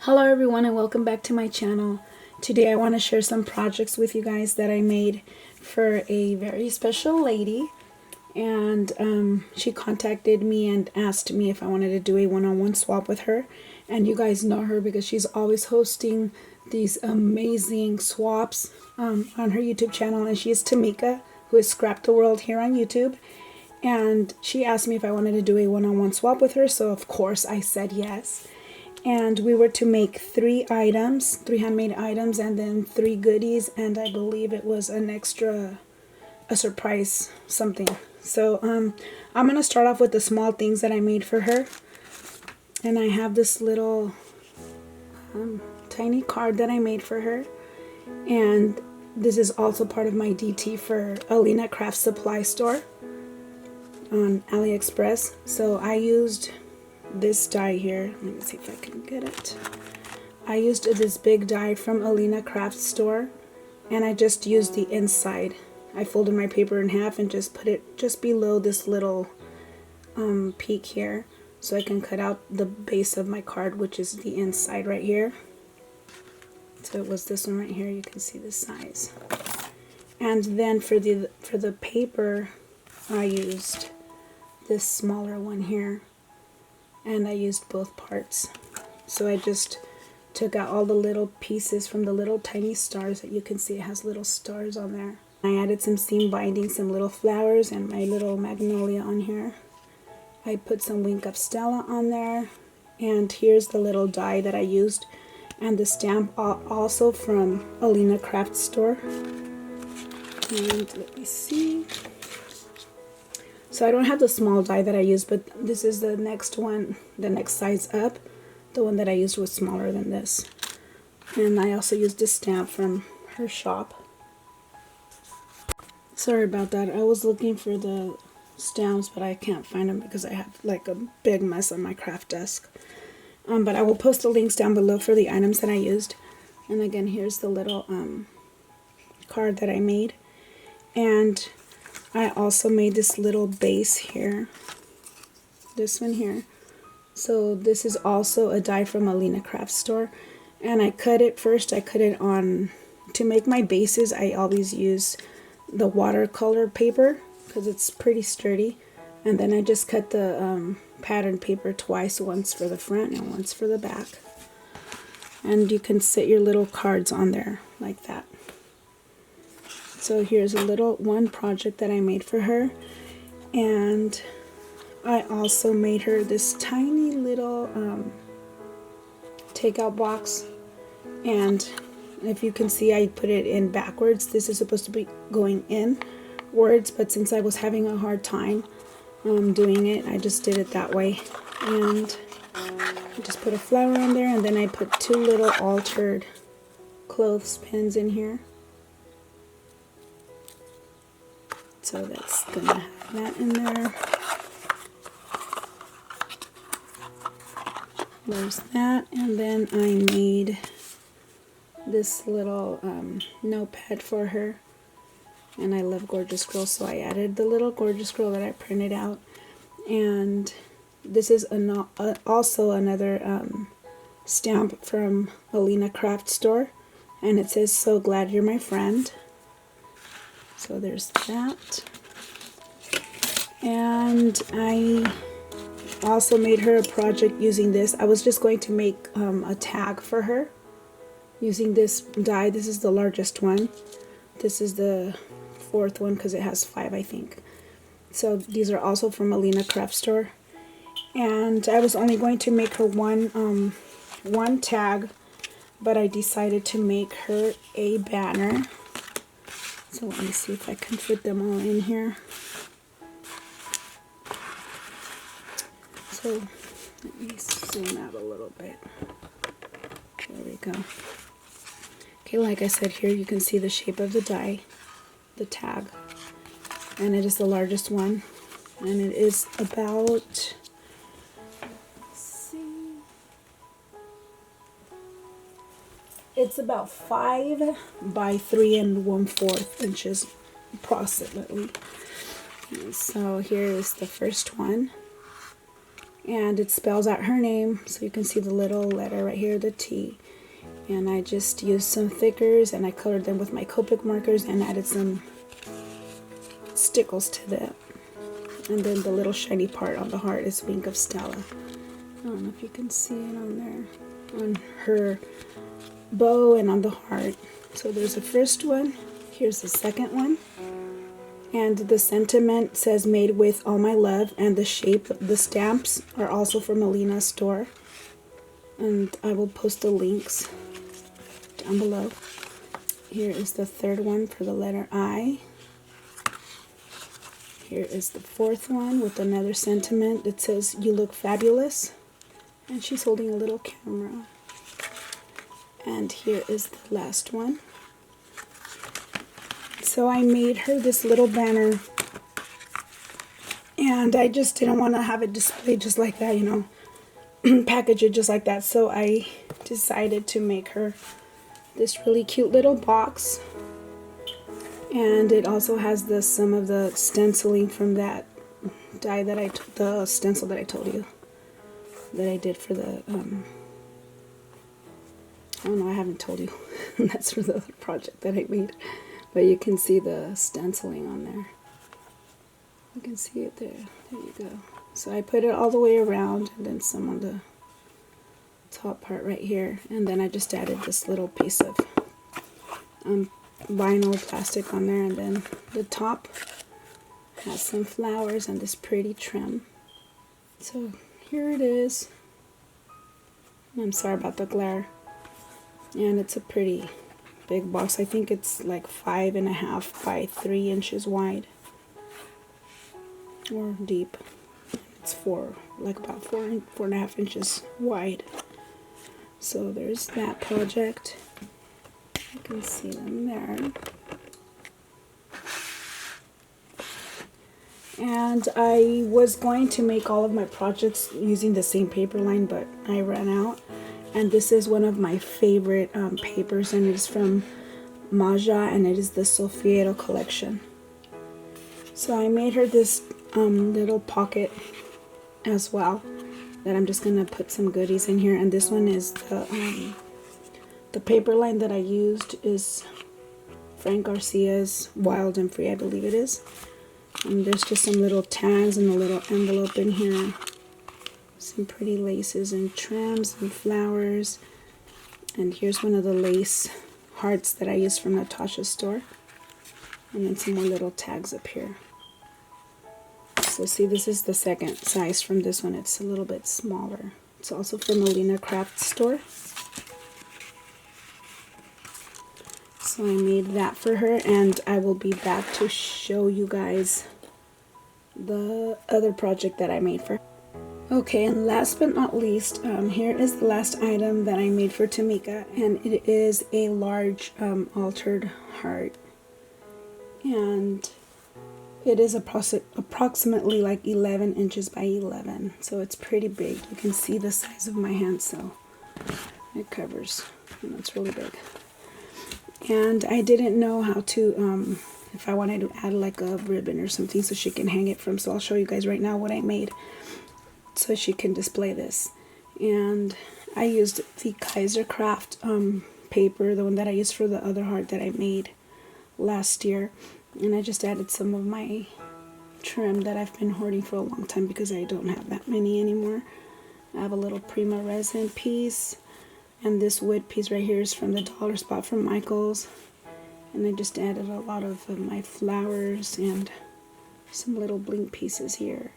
Hello everyone and welcome back to my channel. Today I want to share some projects with you guys that I made for a very special lady, and she contacted me and asked me if I wanted to do a one-on-one swap with her. And you guys know her because she's always hosting these amazing swaps on her YouTube channel, and she is Tmika, who is Scrap the World here on YouTube. And she asked me if I wanted to do a one-on-one swap with her, so of course I said yes. And we were to make 3 items, 3 handmade items, and then 3 goodies, and I believe it was an extra, a surprise something. So I'm gonna start off with the small things that I made for her. And I have this little tiny card that I made for her, and this is also part of my DT for Alina Craft Supply Store on AliExpress. So I used this die here. Let me see if I can get it. I used this big die from Alina Craft Store, and I just used the inside. I folded my paper in half and just put it just below this little peak here, so I can cut out the base of my card, which is the inside right here. So it was this one right here. You can see the size. And then for the paper, I used this smaller one here, and I used both parts. So I just took out all the little pieces from the little tiny stars that you can see. It has little stars on there. I added some seam binding, some little flowers, and my little magnolia on here. I put some Wink Up Stella on there, and here's the little die that I used, and the stamp also from Alina Craft Store. And let me see. So I don't have the small die that I used, but this is the next one, the next size up. The one that I used was smaller than this. And I also used a stamp from her shop. Sorry about that. I was looking for the stamps, but I can't find them because I have like a big mess on my craft desk. But I will post the links down below for the items that I used. And again, here's the little card that I made. And I also made this little base here, this one here. So this is also a die from Alina Craft Store, and I cut it first. I cut it on, to make my bases I always use the watercolor paper because it's pretty sturdy, and then I just cut the pattern paper twice, once for the front and once for the back. And you can sit your little cards on there like that. So here's a little one project that I made for her, and I also made her this tiny little takeout box, and if you can see, I put it in backwards. This is supposed to be going inwards, but since I was having a hard time doing it, I just did it that way. And I just put a flower on there, and then I put 2 little altered clothespins in here. So that's gonna have that in there. There's that, and then I made this little notepad for her. And I love Gorgeous Girl, so I added the little Gorgeous Girl that I printed out. And this is also another stamp from Alina Craft Store, and it says, "So glad you're my friend." So there's that. And I also made her a project using this. I was just going to make a tag for her using this die. This is the largest one. This is the 4th one because it has 5, I think. So these are also from Alina Craft Store. And I was only going to make her one tag, but I decided to make her a banner. So let me see if I can fit them all in here. So let me zoom out a little bit. There we go. Okay, like I said, here you can see the shape of the die, the tag, and it is the largest one, and it is about, let's see, it's about 5 by 3 1/4 inches approximately. And so here is the first one. and it spells out her name, so you can see the little letter right here, the T. And I just used some thickers and I colored them with my Copic markers and added some stickles to them. And then the little shiny part on the heart is Wink of Stella. I don't know if you can see it on there, on her bow and on the heart. So there's the first one, here's the second one. And the sentiment says made with all my love, and the shape of the stamps are also from Alina's store. And I will post the links down below. Here is the third one for the letter I. Here is the fourth one with another sentiment that says you look fabulous. And she's holding a little camera. And here is the last one. So I made her this little banner, and I just didn't want to have it displayed just like that, you know, package it just like that. So I decided to make her this really cute little box, and it also has some of the stenciling from that die that the stencil that I told you that I did for the oh no, I haven't told you. That's for the other project that I made. But you can see the stenciling on there. You can see it there. There you go. So I put it all the way around, and then some on the top part right here. And then I just added this little piece of vinyl plastic on there. And then the top has some flowers and this pretty trim. So here it is. I'm sorry about the glare. And it's a pretty big box. I think it's like 5.5 by 3 inches wide or deep. It's like about 4.5 inches wide. So there's that project. You can see them there. And I was going to make all of my projects using the same paper line, but I ran out. And this is one of my favorite papers, and it's from Maja, and it is the Solfiedo collection. So I made her this little pocket as well that I'm just gonna put some goodies in here. And this one is the paper line that I used is Frank Garcia's Wild+free, I believe it is. And there's just some little tags and a little envelope in here. Some pretty laces and trims and flowers. And here's one of the lace hearts that I used from Natasha's store. And then some more little tags up here. So see, this is the second size from this one. It's a little bit smaller. It's also from Alina Craft Store. So I made that for her, and I will be back to show you guys the other project that I made for her. Okay, and last but not least, here is the last item that I made for Tmika, and it is a large altered heart. And it is approximately like 11 inches by 11, so it's pretty big. You can see the size of my hand, so it covers, and it's really big. And I didn't know how to, if I wanted to add like a ribbon or something so she can hang it from, so I'll show you guys right now what I made so she can display this. And I used the Kaiser Craft paper, the one that I used for the other heart that I made last year. And I just added some of my trim that I've been hoarding for a long time because I don't have that many anymore. I have a little Prima resin piece, and this wood piece right here is from the dollar spot from Michael's. And I just added a lot of my flowers and some little bling pieces here.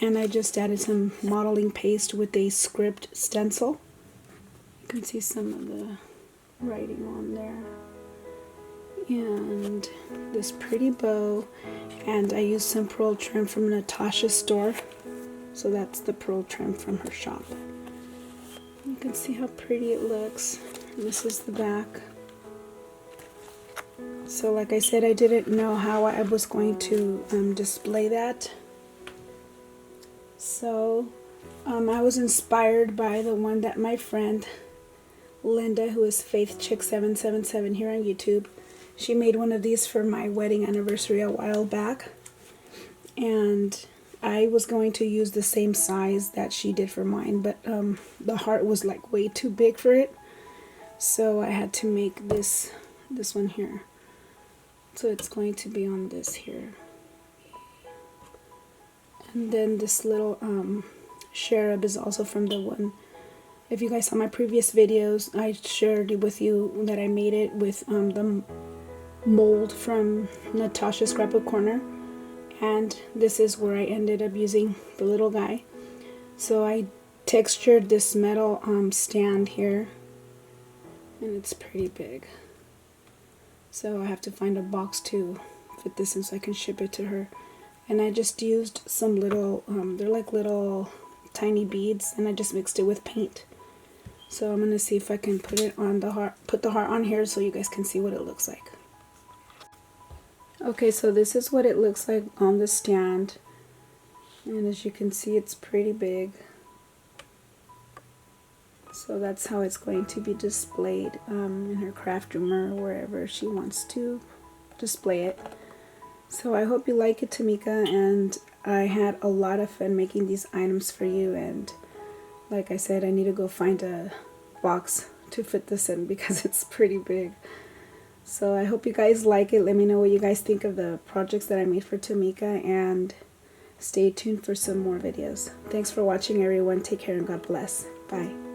And I just added some modeling paste with a script stencil. You can see some of the writing on there. And this pretty bow. And I used some pearl trim from Natasha's store. So that's the pearl trim from her shop. You can see how pretty it looks. And this is the back. So like I said, I didn't know how I was going to display that. So I was inspired by the one that my friend Linda, who is Faith Chick 777 here on YouTube, she made one of these for my wedding anniversary a while back. And I was going to use the same size that she did for mine, but the heart was like way too big for it, so I had to make this one here. So it's going to be on this here, and then this little cherub is also from the one. If you guys saw my previous videos, I shared with you that I made it with the mold from Natasha's Scrapbook Corner, and this is where I ended up using the little guy. So I textured this metal stand here, and it's pretty big. So I have to find a box to fit this in so I can ship it to her. And I just used some little, they're like little tiny beads, and I just mixed it with paint. So I'm gonna see if I can put it on the heart, put the heart on here so you guys can see what it looks like. Okay, so this is what it looks like on the stand, and as you can see, it's pretty big. So that's how it's going to be displayed in her craft room or wherever she wants to display it. So I hope you like it, Tmika, and I had a lot of fun making these items for you. And like I said, I need to go find a box to fit this in because it's pretty big. So I hope you guys like it. Let me know what you guys think of the projects that I made for Tmika, and stay tuned for some more videos. Thanks for watching, everyone. Take care and God bless. Bye.